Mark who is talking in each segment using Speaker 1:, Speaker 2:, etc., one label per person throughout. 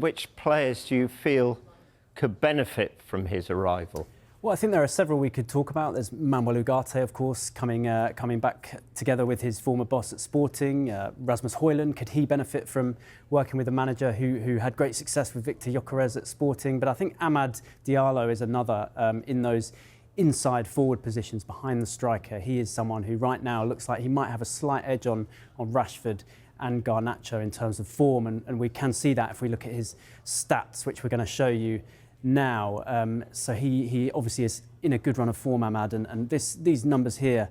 Speaker 1: Which players do you feel could benefit from his arrival?
Speaker 2: Well, I think there are several we could talk about. There's Manuel Ugarte, of course, coming back together with his former boss at Sporting. Rasmus Højlund, could he benefit from working with a manager who had great success with Victor Gyökeres at Sporting? But I think Amad Diallo is another in those inside forward positions behind the striker. He is someone who right now looks like he might have a slight edge on Rashford and Garnacho in terms of form, and we can see that if we look at his stats, which we're going to show you now. So he obviously is in a good run of form, Amad, and these numbers here,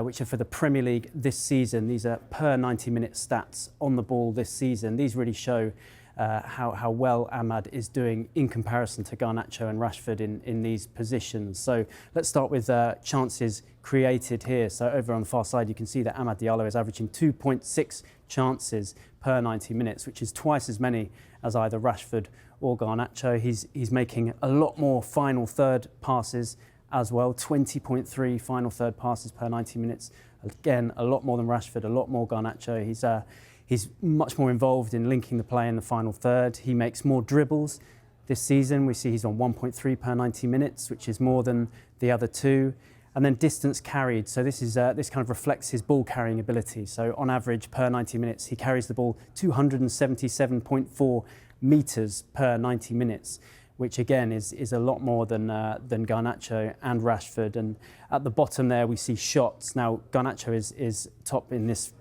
Speaker 2: which are for the Premier League this season, these are per 90-minute stats on the ball this season. These really show how well Amad is doing in comparison to Garnacho and Rashford in these positions. So let's start with chances created here. So over on the far side, you can see that Amad Diallo is averaging 2.6 chances per 90 minutes, which is twice as many as either Rashford or Garnacho. He's making a lot more final third passes as well, 20.3 final third passes per 90 minutes. Again, a lot more than Rashford, a lot more Garnacho. He's much more involved in linking the play in the final third. He makes more dribbles this season. We see he's on 1.3 per 90 minutes, which is more than the other two. And then distance carried. So this kind of reflects his ball carrying ability. So on average, per 90 minutes, he carries the ball 277.4 metres per 90 minutes, which again is a lot more than Garnacho and Rashford. And at the bottom there, we see shots. Now Garnacho is top in this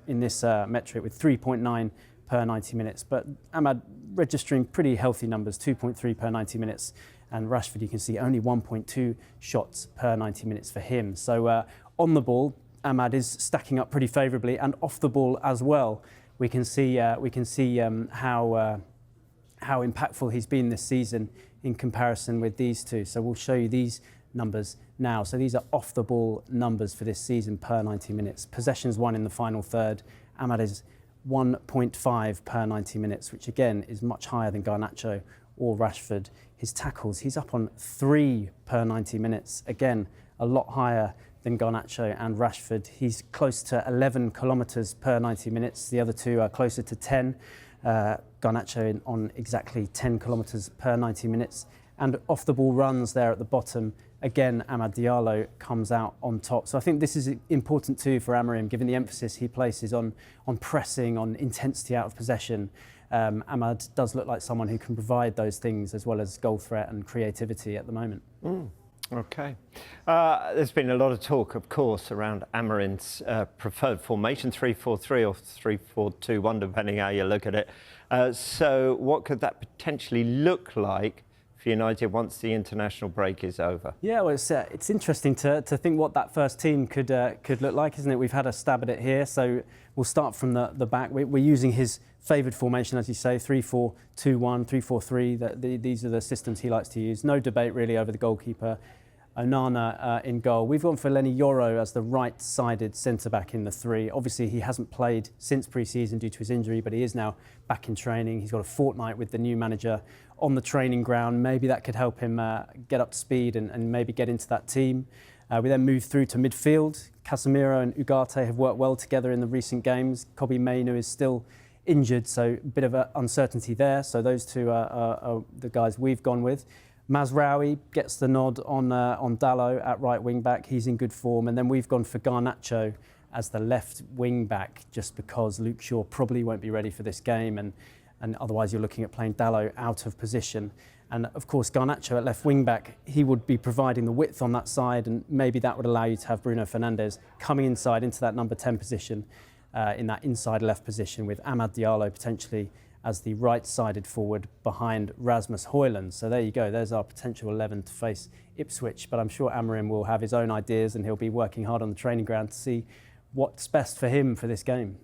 Speaker 2: metric with 3.9 per 90 minutes, but Amad registering pretty healthy numbers, 2.3 per 90 minutes. And Rashford, you can see only 1.2 shots per 90 minutes for him. So on the ball, Amad is stacking up pretty favourably, and off the ball as well. We can see how impactful he's been this season in comparison with these two. So we'll show you these numbers now. So these are off the ball numbers for this season per 90 minutes. Possessions won in the final third. Amad is 1.5 per 90 minutes, which again is much higher than Garnacho or Rashford. His tackles, he's up on 3 per 90 minutes. Again, a lot higher than Garnacho and Rashford. He's close to 11 kilometres per 90 minutes. The other two are closer to 10. Garnacho on exactly 10 kilometres per 90 minutes. And off the ball runs there at the bottom. Again, Amad Diallo comes out on top. So I think this is important too for Amorim, given the emphasis he places on pressing, on intensity out of possession. Amad does look like someone who can provide those things as well as goal threat and creativity at the moment.
Speaker 1: Okay. There's been a lot of talk, of course, around Amorim's preferred formation, 3-4-3 or 3-4-2-1, depending how you look at it. So what could that potentially look like for United once the international break is over? Yeah,
Speaker 2: well, it's interesting to think what that first team could look like, isn't it? We've had a stab at it here, so we'll start from the back. We're using his favoured formation, as you say, 3-4-2-1, 3-4-3. These are the systems he likes to use. No debate really over the goalkeeper. Onana in goal. We've gone for Lenny Yoro as the right-sided centre-back in the three. Obviously, he hasn't played since pre-season due to his injury, but he is now back in training. He's got a fortnight with the new manager on the training ground. Maybe that could help him get up to speed and maybe get into that team. We then move through to midfield. Casemiro and Ugarte have worked well together in the recent games. Kobbie Mainoo is still injured, so a bit of uncertainty there. So those two are the guys we've gone with. Mazraoui gets the nod on Diallo at right wing back. He's in good form. And then we've gone for Garnacho as the left wing back, just because Luke Shaw probably won't be ready for this game, and otherwise you're looking at playing Diallo out of position. And of course, Garnacho at left wing back, he would be providing the width on that side, and maybe that would allow you to have Bruno Fernandes coming inside into that number 10 position, in that inside left position, with Amad Diallo potentially as the right-sided forward behind Rasmus Højlund. So there you go, there's our potential 11 to face Ipswich. But I'm sure Amorim will have his own ideas, and he'll be working hard on the training ground to see what's best for him for this game.